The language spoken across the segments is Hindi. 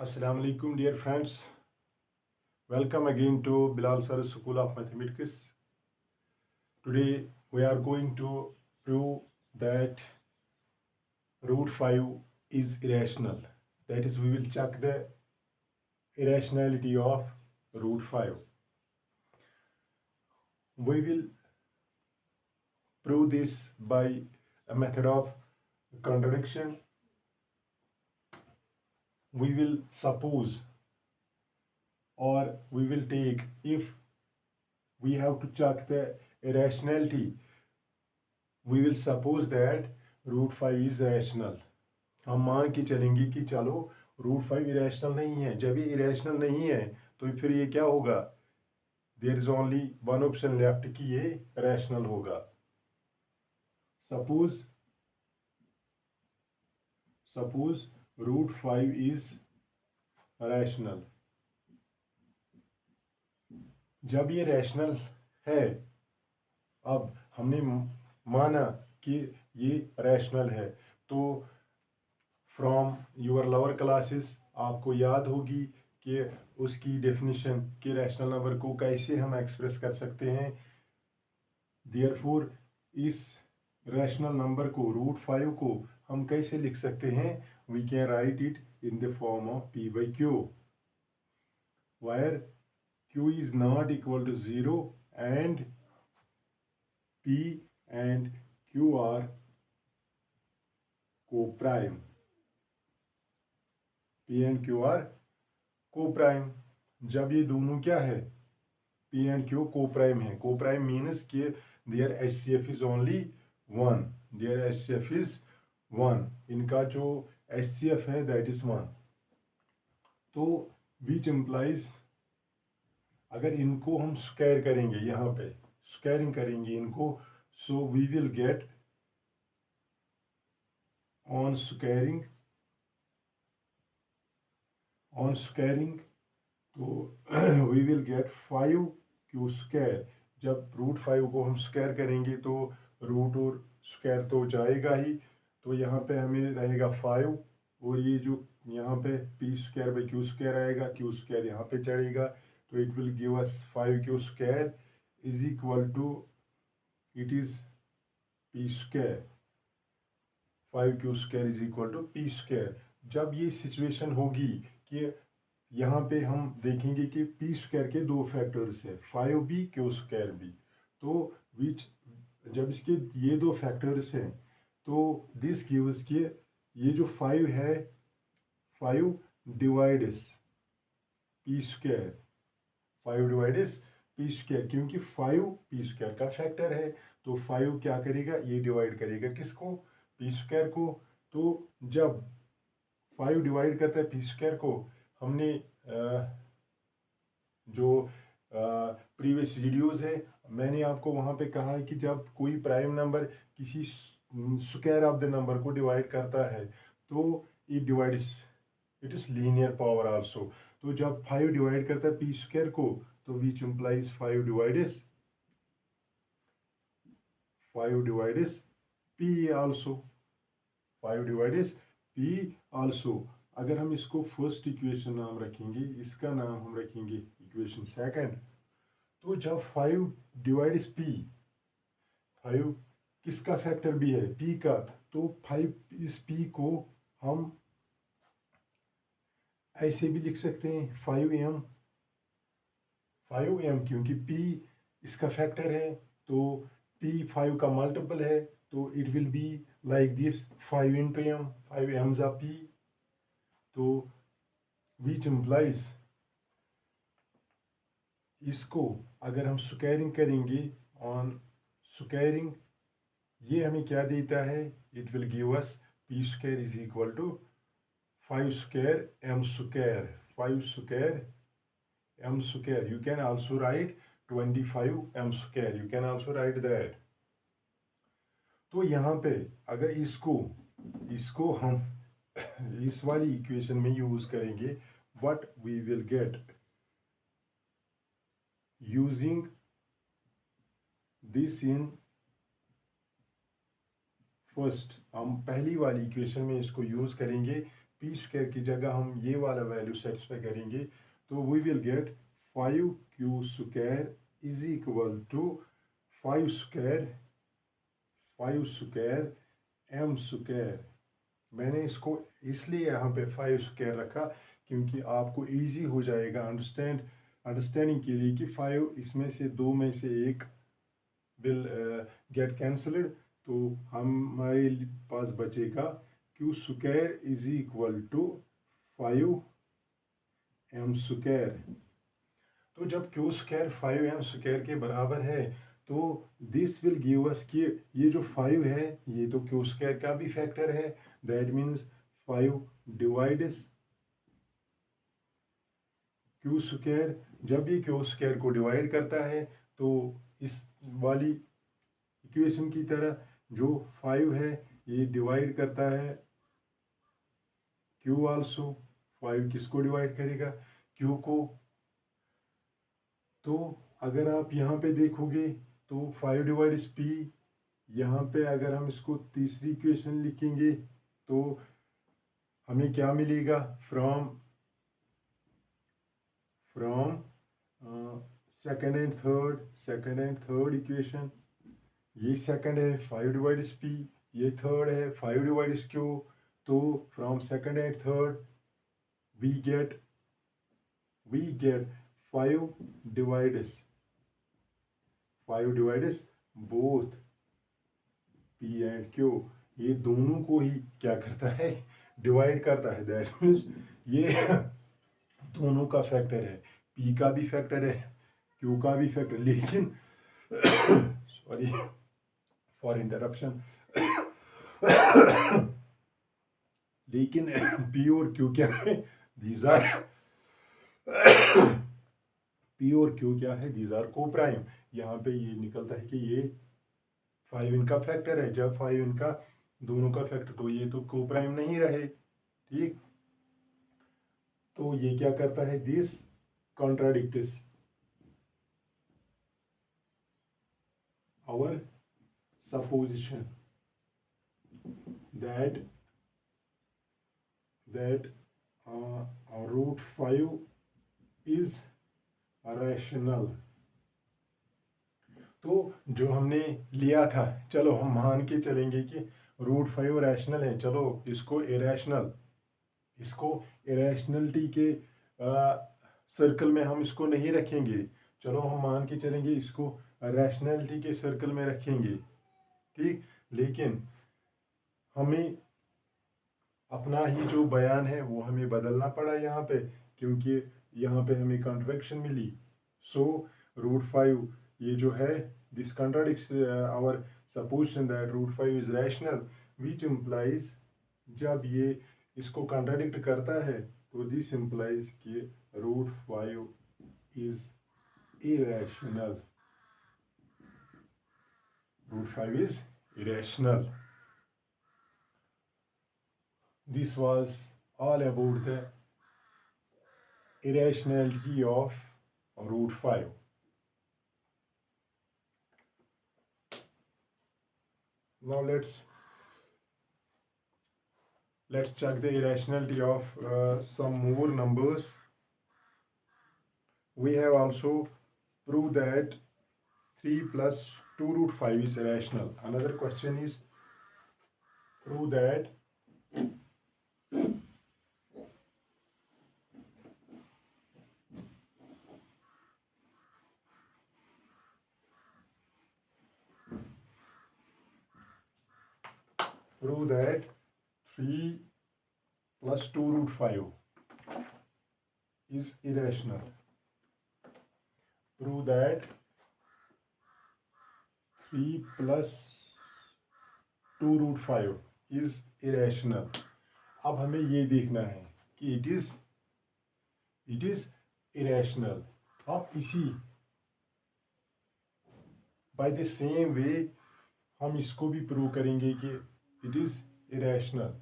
Assalamu alaikum dear friends. Welcome again to Bilal Sir School of Mathematics. Today we are going to prove that root 5 is irrational. That is, we will check the irrationality of root 5. We will prove this by a method of contradiction. We will suppose, or we will take, if we have to check the irrationality, we will suppose that root 5 is rational. हम मान के चलेंगे कि चलो रूट 5 इरेशनल नहीं है। जब ये इरेशनल नहीं है तो फिर ये क्या होगा? There is only one option left कि ये रैशनल होगा। Suppose root 5 is rational. जब ये रैशनल है, अब हमने माना कि ये रैशनल है, तो फ्रॉम योर लोअर क्लासेस आपको याद होगी कि उसकी डेफिनेशन कि रैशनल नंबर को कैसे हम एक्सप्रेस कर सकते हैं। देयरफॉर इस रैशनल नंबर को, रूट 5 को हम कैसे लिख सकते हैं? We can write it in the form of p by q, where q is not equal to 0 and p and q are co-prime. p and q are co-prime. जब ये दोनों क्या है? p and q co-prime है। co-prime means कि their HCF is only 1. their HCF is 1. इनका जो HCF है that is 1. तो which implies, अगर इनको हम स्क्वायर करेंगे, यहाँ पे स्क्वायरिंग करेंगे इनको, so we will get on squaring तो we will get 5q square. जब रूट 5 को हम स्क्वायर करेंगे तो रूट और स्क्वायर तो जाएगा ही, तो यहाँ पे हमें रहेगा 5, और ये जो यहाँ पे p square by q square आएगा, q स्क्वायर यहाँ पे चढ़ेगा, तो it will give us 5q square is equal to, it is p square. 5q square is equal to p square. जब ये सिचुएशन होगी कि यहाँ पे हम देखेंगे कि p स्क्वायर के दो फैक्टर्स हैं, 5b q स्क्वायर भी, तो विच जब इसके ये दो फैक्टर्स हैं तो दिस गिव्स कि ये जो 5 है, 5 divides p square, 5 divides p square, क्योंकि 5 p स्क्वायर का फैक्टर है, तो 5 क्या करेगा? ये डिवाइड करेगा किसको? p स्क्वायर को। तो जब 5 डिवाइड करता है p स्क्वायर को, हमने जो प्रीवियस वीडियोस है मैंने आपको वहाँ पे कहा है कि जब कोई प्राइम नंबर किसी स्क्वायर ऑफ द नंबर को डिवाइड करता है तो it divides, it is linear power also. तो जब 5 डिवाइड करता है p स्क्वायर को, तो which implies 5 divides p also, 5 divides p also. अगर हम इसको फर्स्ट इक्वेशन नाम रखेंगे, इसका नाम हम रखेंगे इक्वेशन सेकंड, तो जब 5 डिवाइड्स p, 5 किसका फैक्टर भी है? p का, तो 5 इस p को हम ऐसे भी लिख सकते हैं 5m, क्योंकि p इसका फैक्टर है, तो p 5 का मल्टीपल है, तो it will be like this 5 into m, 5m जा p। तो विच इम्प्लाइज, इसको अगर हम स्क्वायरिंग करेंगे, ऑन स्क्वायरिंग ये हमें क्या देता है? It will give us p square is equal to 5 square m square, 5 square m square. You can also write 25 m square, you can also write that. तो यहाँ पे अगर इसको हम इस वाली इक्वेशन में यूज करेंगे, what we will get using this in first, हम पहली वाली इक्वेशन में इसको यूज करेंगे पी स्क्वायर की जगह हम ये वाला वैल्यू सेटिस्फाई करेंगे, तो we will get 5q square is equal to 5 square 5 square M square. मैंने इसको इसलिए यहाँ पे 5 स्क्वायर रखा क्योंकि आपको इजी हो जाएगा अंडरस्टैंडिंग के लिए कि 5 इसमें से दो में से एक विल गेट कैंसल्ड, तो हमारे पास बचेगा q square is equal to 5 M square. तो जब q स्क्वायर 5 एम स्क्वायर के बराबर है तो दिस विल गिव अस कि ये जो 5 है ये तो q स्क्वायर का भी फैक्टर है, that means 5 divides q square. जब ये q स्क्वायर को डिवाइड करता है तो इस वाली इक्वेशन की तरह जो 5 है ये डिवाइड करता है q आल्सो। 5 किसको डिवाइड करेगा? q को। तो अगर आप यहाँ पे देखोगे तो 5 डिवाइड्स p, यहाँ पे अगर हम इसको तीसरी इक्वेशन लिखेंगे तो हमें क्या मिलेगा? From second and third equation, ये सेकंड है 5 डिवाइड्स p, ये थर्ड है 5 डिवाइड्स q। तो from second and third we get 5 divides both p and q। ये दोनों को ही क्या करता है? डिवाइड करता है। दैट मीन्स ये दोनों का फैक्टर है, p का भी फैक्टर है, q का भी फैक्टर। लेकिन सॉरी फॉर इंटरप्शन लेकिन p और q क्या है? दीज आर p और q क्या है? दीज आर को प्राइम। यहाँ पे ये निकलता है कि ये 5 इनका फैक्टर है। जब 5 इनका दोनों का फैक्टर, तो ये तो को प्राइम नहीं रहे, ठीक। तो ये क्या करता है? This contradicts our supposition that root 5 is rational। तो जो हमने लिया था, चलो हम मान के चलेंगे कि रूट 5 रैशनल है, चलो इसको इरेशनलिटी के सर्कल में हम इसको नहीं रखेंगे, चलो हम मान के चलेंगे इसको रैशनैलिटी के सर्कल में रखेंगे, ठीक। लेकिन हमें अपना ही जो बयान है वो हमें बदलना पड़ा यहाँ पे, क्योंकि यहाँ पे हमें कॉन्ट्रडिक्शन मिली। सो रूट 5 ये जो है, this contradicts our supposition that root 5 is rational, which implies, जब ये इसको कॉन्ट्रडिक्ट करता है तो दिस इम्प्लाइज कि root 5 is irrational। root 5 is irrational। This was all about the irrationality of root 5। Now let's check the irrationality of some more numbers। We have also proved that 3 plus 2 root 5 is rational। Another question is prove that prove that 3 plus 2 root 5 is irrational। Prove that 3 plus 2 root 5 is irrational। अब हमें ये देखना है कि it is irrational। अब इसी by the same way हम इसको भी प्रूव करेंगे कि it is irrational।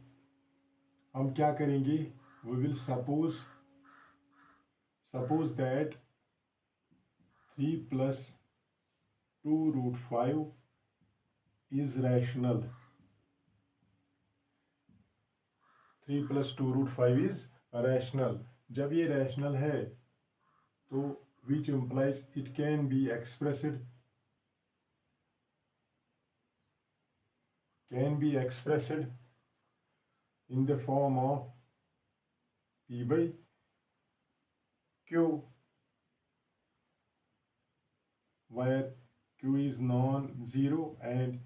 हम क्या करेंगे? we will suppose that 3 plus 2 root 5 is rational। 3 + 2√5 is rational. जब ये रैशनल है तो which implies it can be expressed in the form of P/Q, where Q is non-zero and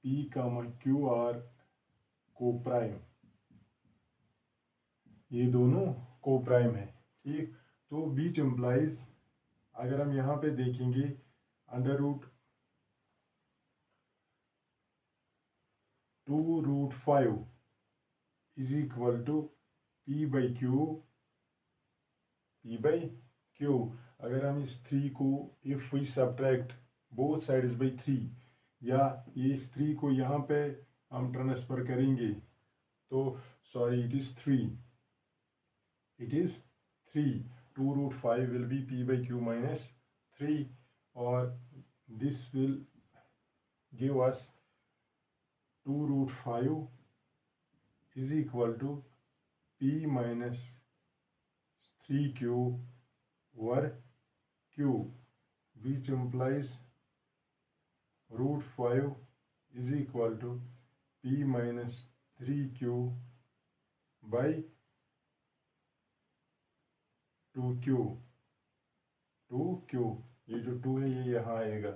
P, Q are co-prime। ये दोनों co-prime है, ठीक। तो बीच इम्प्लाइज, अगर हम यहाँ पे देखेंगे, √2√5 इज इक्वल टू P/Q। अगर हम इस 3 को, if we subtract both sides by 3, या इस 3 को यहाँ पे हम ट्रांसफर करेंगे तो sorry it is 3 2√5 will be P/Q minus 3, और this will give us 2√5 is equal to P minus 3Q over Q, which implies √5 is equal to P minus 3Q by 2Q। ये जो 2 है ये यहाँ आएगा।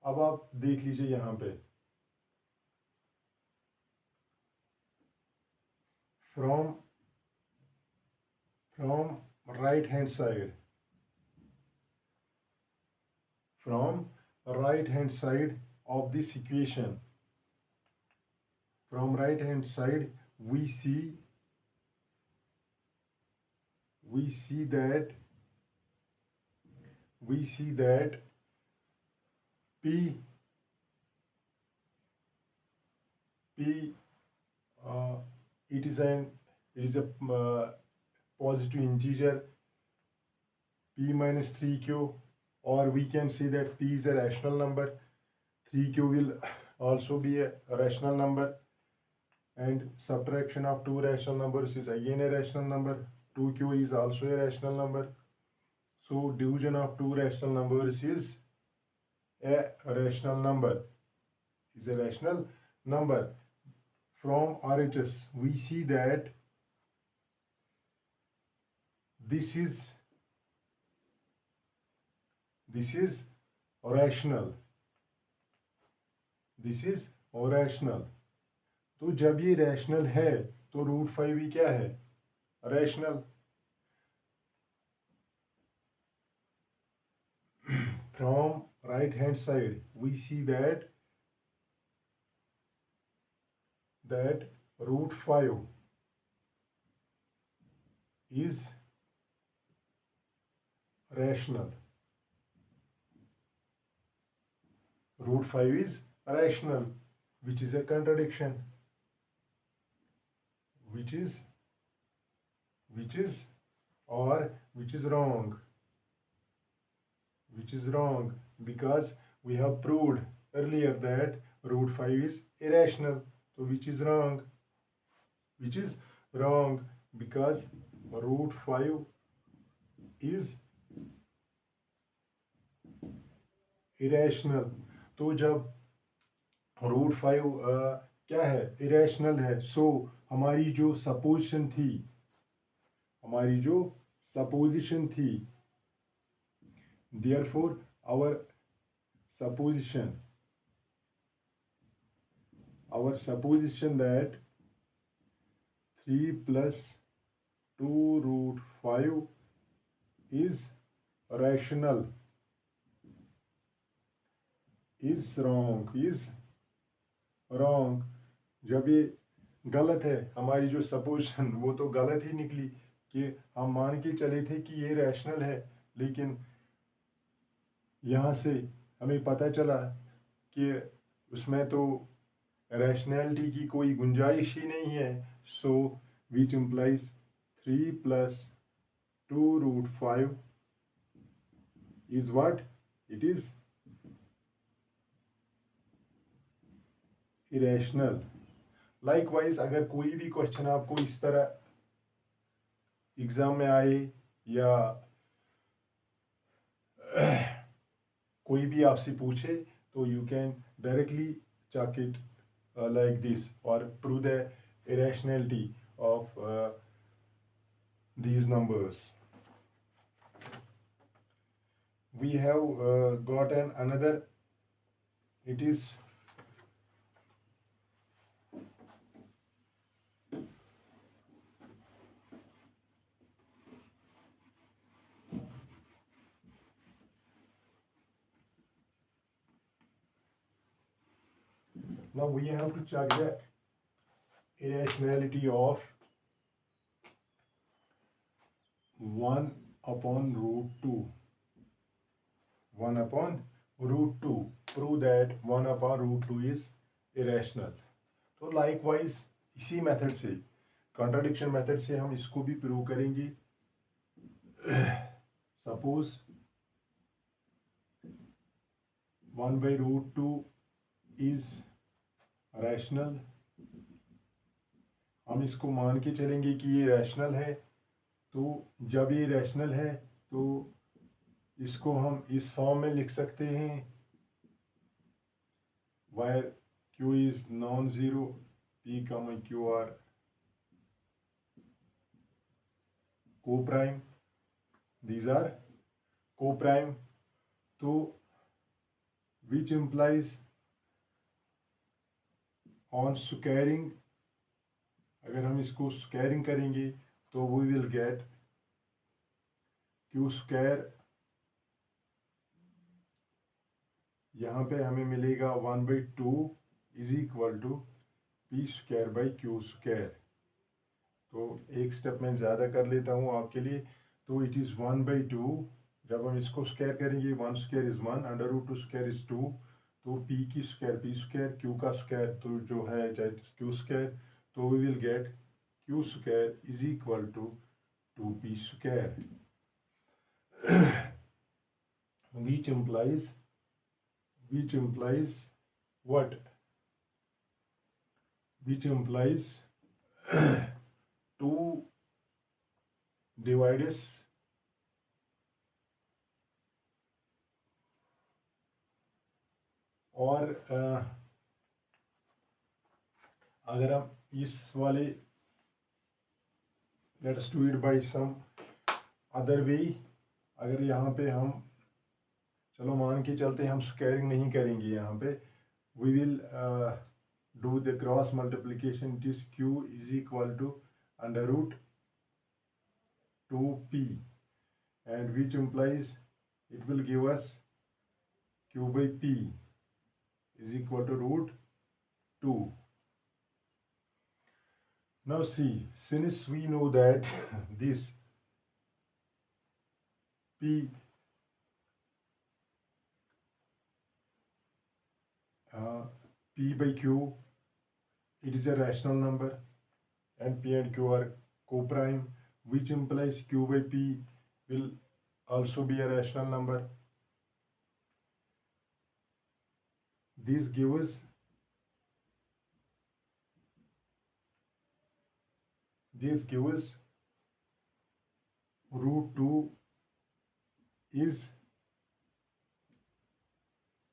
अब आप देख लीजिए यहाँ पे, from right hand side, of this equation, from right hand side we see that P it is a positive integer, P minus 3Q, or we can say that P is a rational number, 3Q will also be a rational number, and subtraction of two rational numbers is again a rational number, 2Q is also a rational number. So division of two rational numbers is a rational number, From RHS we see that this is rational, तो जब ये रैशनल है तो √5 भी क्या है, rational. From right hand side we see that √5 is rational, which is a contradiction, which is wrong, because we have proved earlier that √5 is irrational. So which is wrong, because √5 is irrational। तो जब √5 क्या है, इरेशनल है, सो हमारी जो सपोजिशन थी, therefore our supposition that 3 + 2√5 is rational is wrong। जब ये गलत है, हमारी जो सपोजिशन वो तो गलत ही निकली, कि हम मान के चले थे कि ये रैशनल है, लेकिन यहाँ से हमें पता चला कि उसमें तो रैशनैलिटी की कोई गुंजाइश ही नहीं है। So which implies 3 + 2√5 is what? It is irrational. Likewise अगर कोई भी क्वेश्चन आपको इस तरह एग्ज़ाम में आए या कोई भी आपसे पूछे तो you can directly check it like this or prove the irrationality of these numbers. We have gotten another. It is now we have to check the irrationality of 1 upon root 2. 1 upon root 2. Prove that 1 upon root 2 is irrational. तो लाइकवाइज इसी मेथड से, कॉन्ट्राडिक्शन मेथड से हम इसको भी प्रूव करेंगे। Suppose 1 by root 2 is rational, हम इसको मान के चलेंगे कि ये रैशनल है। तो जब ये रैशनल है तो इसको हम इस फॉर्म में लिख सकते हैं, where q is non zero, p, q are co-prime, these are co-prime, तो which implies on squaring, अगर हम इसको स्क्वायरिंग करेंगे तो we will get q square, यहाँ पे हमें मिलेगा 1/2 is equal to p square by q square. तो एक स्टेप मैं ज़्यादा कर लेता हूँ आपके लिए। तो इट इज़ 1/2, जब हम इसको स्क्वायर करेंगे 1 square is 1, under root 2 square is 2, तो p की स्क्वायर p स्क्वायर, q का स्क्वायर तो जो है q स्क्वायर, तो we will get q square is equal to 2p square, which implies what? Which implies 2 divides और अगर हम इस वाले let's do it by some other way, अगर यहाँ पे हम चलो मान के चलते हैं हम स्क्वायरिंग नहीं करेंगे, यहाँ पे we will do the cross multiplication, it is q is equal to under root 2p and which implies it will give us q by p is equal to root 2. Now see, since we know that this p p by q, it is a rational number and p and q are co-prime, which implies q by p will also be a rational number. This gives root 2 is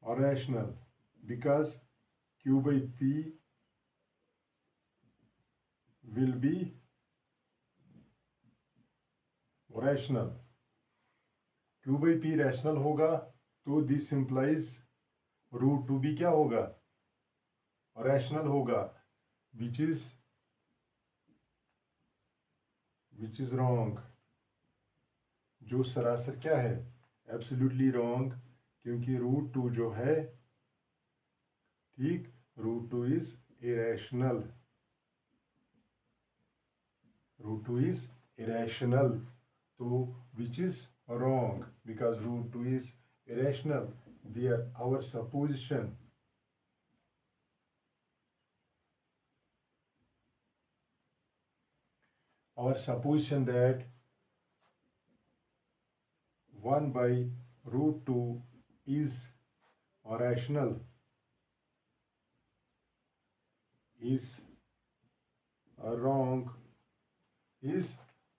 rational because q by p will be rational. q by p rational होगा तो this implies root 2 भी क्या होगा? rational होगा, which is wrong, जो सरासर क्या है? एब्सोल्युटली रॉन्ग, क्योंकि रूट 2 जो है, ठीक, root 2 is irrational, root 2 is irrational, तो which is wrong because root 2 is irrational. There our supposition, that 1 by root 2 is rational is wrong, is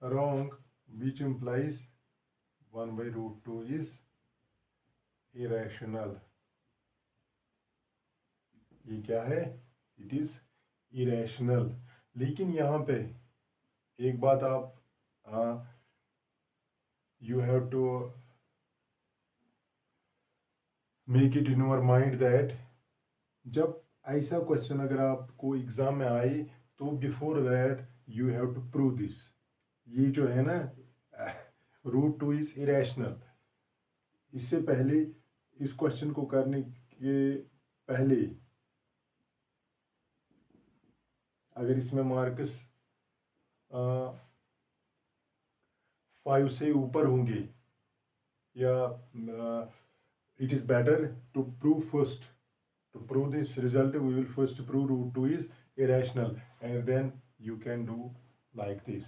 wrong, which implies 1 by root 2 is irrational. ये क्या है? It is irrational. लेकिन यहाँ पे एक बात आप you have to make it in your mind that जब ऐसा क्वेश्चन अगर आपको एग्जाम में आए तो before that you have to prove this. ये जो है ना रूट 2 इज इरेशनल, इससे पहले इस क्वेश्चन को करने के पहले अगर इसमें मार्क्स 5 से ऊपर होंगे या it is better to prove first, to prove this result we will first prove root 2 is irrational and then you can do like this.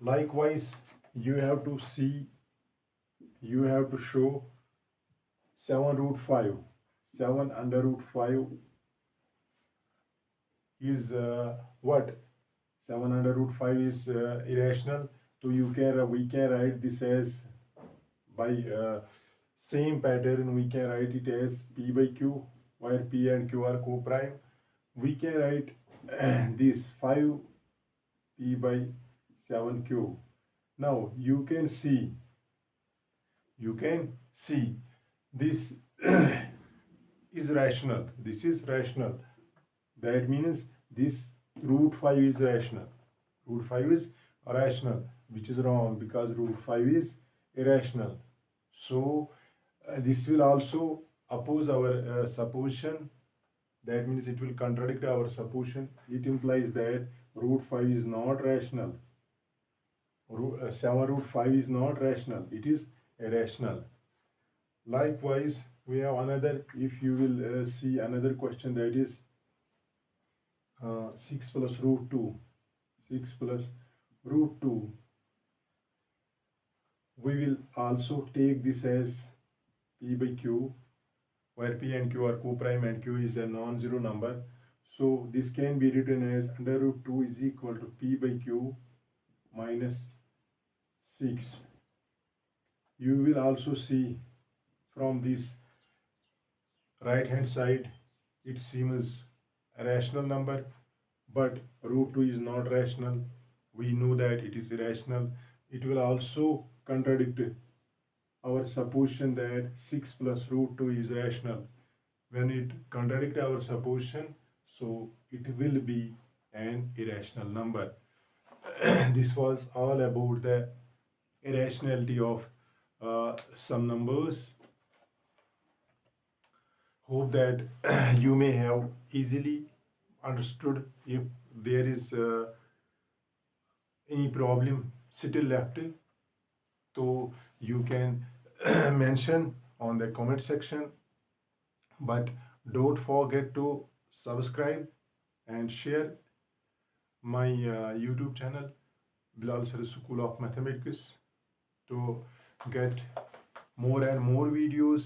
Likewise you have to see, you have to show 7 root 5, 7 under root 5 is what? 7 under root 5 is irrational. So we can write this as by same pattern. We can write it as P by Q, where P and Q are co-prime. We can write this 5 P by 7 Q. Now you can see this is rational. This is rational. That means this root 5 is rational. Root 5 is rational, which is wrong because root 5 is irrational. So this will also oppose our supposition. That means it will contradict our supposition. It implies that root 5 is not rational. 7 root 5 is not rational. It is irrational. Likewise, we have another, if you will see another question, that is 6 plus root 2. 6 plus root 2. We will also take this as P by Q, where P and Q are co-prime and Q is a non-zero number. So this can be written as under root 2 is equal to P by Q minus 6. You will also see from this right hand side it seems a rational number, but root 2 is not rational. We know that it is irrational. It will also contradict our supposition that 6 plus root 2 is rational. When it contradicts our supposition, so it will be an irrational number. This was all about the irrationality of some numbers. Hope that you may have easily understood. If there is any problem still left, so you can mention on the comment section. But don't forget to subscribe and share my YouTube channel Bilal Sir School of Mathematics to get more and more videos.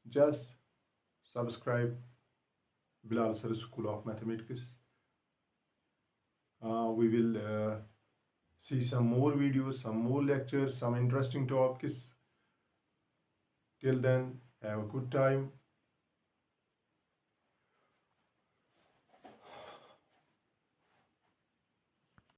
Just subscribe Bilal Sir School of Mathematics. We will see some more videos, some more lectures, some interesting topics. Till then, have a good time.